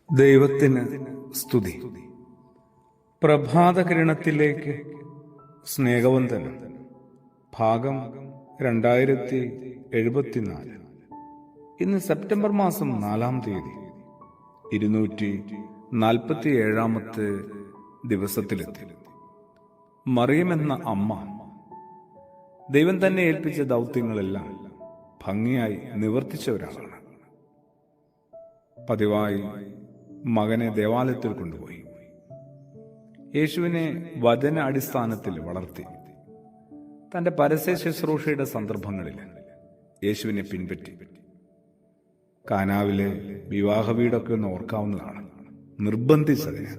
ദൈവത്തിന് സ്തുതി. പ്രഭാതകിരണത്തിലേക്ക് സ്നേഹവന്ദനം. ഭാഗം 2074. ഇന്ന് സെപ്റ്റംബർ മാസം 4-ാം തീയതി 247-ാമത്തെ ദിവസത്തിലെത്തി. മറിയം എന്ന അമ്മ ദൈവം തന്നെ ഏൽപ്പിച്ച ദൗത്യങ്ങളെല്ലാം ഭംഗിയായി നിവർത്തിച്ച ഒരാളാണ്. പതിവായി മകനെ ദേവാലയത്തിൽ കൊണ്ടുപോയി യേശുവിനെ വചന അടിസ്ഥാനത്തിൽ വളർത്തി. തന്റെ പരസ്യ ശുശ്രൂഷയുടെ സന്ദർഭങ്ങളിൽ യേശുവിനെ പിൻപറ്റി. കാനാവിലെ വിവാഹ വീടൊക്കെ ഒന്ന് ഓർക്കാവുന്നതാണ്. നിർബന്ധിച്ചതിന്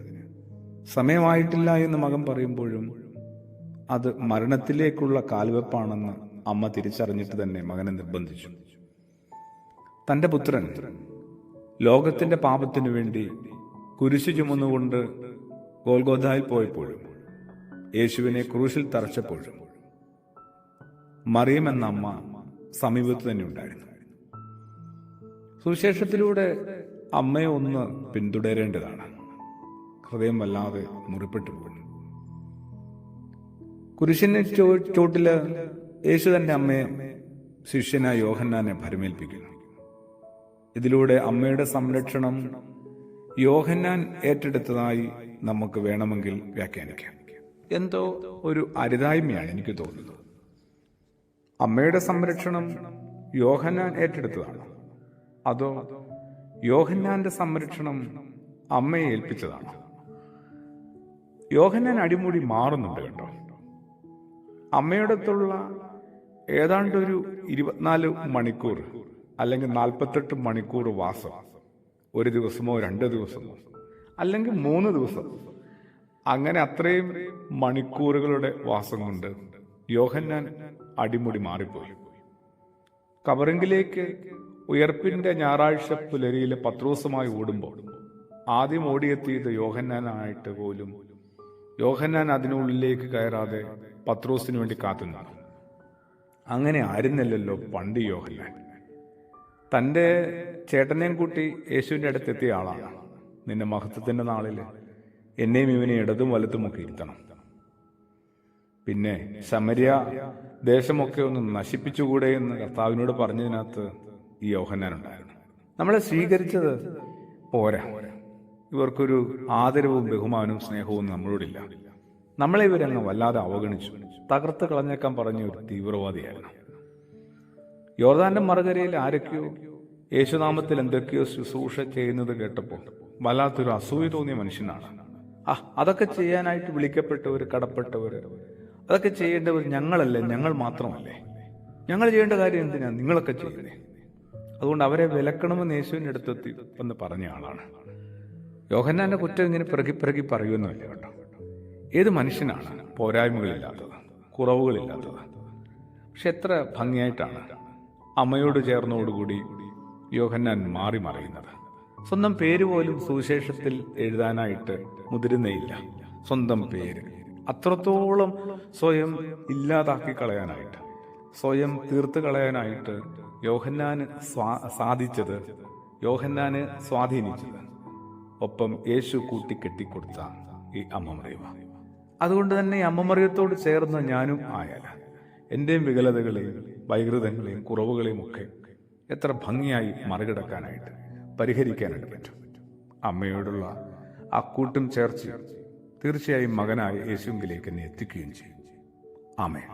സമയമായിട്ടില്ല എന്ന് മകൻ പറയുമ്പോഴും അത് മരണത്തിലേക്കുള്ള കാൽവെപ്പാണെന്ന് അമ്മ തിരിച്ചറിഞ്ഞിട്ട് തന്നെ മകനെ നിർബന്ധിച്ചു. തന്റെ പുത്രൻ ലോകത്തിന്റെ പാപത്തിനു വേണ്ടി കുരിശു ചുമന്നുകൊണ്ട് ഗോൽഗോഥായിൽ പോയപ്പോഴും യേശുവിനെ ക്രൂശിൽ തറച്ചപ്പോഴും മറിയം എന്ന അമ്മ സമീപത്ത് തന്നെ ഉണ്ടായിരുന്നു. സുവിശേഷത്തിലൂടെ അമ്മയെ ഒന്ന് പിന്തുടരേണ്ടതാണ്. ഹൃദയം വല്ലാതെ മുറിപ്പെട്ടു പോകുന്നു. കുരിശിന് ചോട്ടില് യേശു തന്റെ അമ്മയെ ശിഷ്യനായ യോഹന്നാനെ ഭരമേൽപ്പിക്കുന്നു. ഇതിലൂടെ അമ്മയുടെ സംരക്ഷണം യോഹന്നാൻ ഏറ്റെടുത്തതായി നമുക്ക് വേണമെങ്കിൽ വ്യാഖ്യാനിക്കാം. എന്തോ ഒരു അരുതായ്മയാണ് എനിക്ക് തോന്നുന്നത്. അമ്മയുടെ സംരക്ഷണം യോഹന്നാൻ ഏറ്റെടുത്തതാണ്, അതോ യോഹന്നാന്റെ സംരക്ഷണം അമ്മയെ ഏൽപ്പിച്ചതാണ്? യോഹന്നാൻ അടിമുടി മാറുന്നുണ്ട് കേട്ടോ. അമ്മയോടൊത്തുള്ള ഏതാണ്ടൊരു 24 മണിക്കൂർ അല്ലെങ്കിൽ 48 മണിക്കൂർ വാസം, ഒരു ദിവസമോ 2 ദിവസമോ അല്ലെങ്കിൽ 3 ദിവസം, അങ്ങനെ അത്രയും മണിക്കൂറുകളുടെ വാസം കൊണ്ട് യോഹന്നാൻ അടിമുടി മാറിപ്പോയി. കബറിങ്കിലേക്ക് ഉയർപ്പിന്റെ ഞായറാഴ്ച പുലരിയിലെ പത്രോസുമായി ഓടുമ്പോൾ ആദ്യം ഓടിയെത്തിയത് യോഹന്നാനായിട്ട് പോലും യോഹന്നാൻ അതിനുള്ളിലേക്ക് കയറാതെ പത്രോസിന് വേണ്ടി കാത്തുനിന്നു. അങ്ങനെ ആയിരുന്നില്ലല്ലോ പണ്ട് യോഹന്നാൻ. തന്റെ ചേട്ടനെയും കൂട്ടി യേശുവിന്റെ അടുത്തെത്തിയ ആളാണ്. നിന്റെ മഹത്വത്തിന്റെ നാളിൽ എന്നെയും ഇവനെ ഇടതും വലത്തുമൊക്കെ ഇരുത്തണം. പിന്നെ ശമര്യ ദേശമൊക്കെ ഒന്ന് നശിപ്പിച്ചുകൂടെ എന്ന് കർത്താവിനോട് പറഞ്ഞതിനകത്ത് ഈ യോഹന്നാൻ ഉണ്ടായിരുന്നു. നമ്മളെ സ്വീകരിച്ചത് പോരാ, ഇവർക്കൊരു ആദരവും ബഹുമാനവും സ്നേഹവും നമ്മളോടില്ല. നമ്മളെ ഇവരങ്ങ് വല്ലാതെ അവഗണിച്ചു, തകർത്ത് കളഞ്ഞേക്കാൻ പറഞ്ഞ ഒരു തീവ്രവാദിയായിരുന്നു. യോർദാന്റെ മറുകരയിൽ ആരൊക്കെയോ യേശുനാമത്തിൽ എന്തൊക്കെയോ ശുശ്രൂഷ ചെയ്യുന്നത് കേട്ടപ്പോൾ വല്ലാത്തൊരു അസൂയ തോന്നിയ മനുഷ്യനാണ്. അതൊക്കെ ചെയ്യാനായിട്ട് വിളിക്കപ്പെട്ടവർ, കടപ്പെട്ടവർ, അതൊക്കെ ചെയ്യേണ്ടവർ ഞങ്ങളല്ലേ, ഞങ്ങൾ മാത്രമല്ലേ? ഞങ്ങൾ ചെയ്യേണ്ട കാര്യം എന്തിനാ നിങ്ങളൊക്കെ ചെയ്യുന്നേ? അതുകൊണ്ട് അവരെ വിലക്കണമെന്ന് യേശുവിന്റെ അടുത്തെത്തി എന്ന് പറഞ്ഞ ആളാണ്. യോഹന്നാന്റെ കുറ്റം ഇങ്ങനെ പിറകി പറയുമെന്നില്ല കേട്ടോ. ഏത് മനുഷ്യനാണ് പോരായ്മകളില്ലാത്തത്, കുറവുകളില്ലാത്തത്? പക്ഷെ എത്ര ഭംഗിയായിട്ടാണ് അമ്മയോട് ചേർന്നോടുകൂടി യോഹന്നാൻ മാറി മറയുന്നത്. സ്വന്തം പേര് പോലും സുവിശേഷത്തിൽ എഴുതാനായിട്ട് മുതിരുന്നേയില്ല. സ്വന്തം പേര് അത്രത്തോളം സ്വയം ഇല്ലാതാക്കി കളയാനായിട്ട്, സ്വയം തീർത്ത് കളയാനായിട്ട് യോഹന്നാന് സാധിച്ചത്, യോഹന്നാന് സ്വാധീനിച്ചത് ഒപ്പം യേശു കൂട്ടിക്കെട്ടിക്കൊടുത്ത ഈ അമ്മ മറിയം. അതുകൊണ്ട് തന്നെ അമ്മ മറിയത്തോട് ചേർന്ന് ഞാനും ആയാൽ എന്റെയും വികലതകളെയും വൈകൃതങ്ങളെയും കുറവുകളെയും ഒക്കെ എത്ര ഭംഗിയായി മറികടക്കാനായിട്ട്, പരിഹരിക്കാനായിട്ട് പറ്റും. അമ്മയോടുള്ള ആ കൂട്ടും ചേർച്ചയും തീർച്ചയായും മകനായ യേശുവിലേക്ക് എന്നെ എത്തിക്കുകയും ചെയ്യും. ആമേൻ.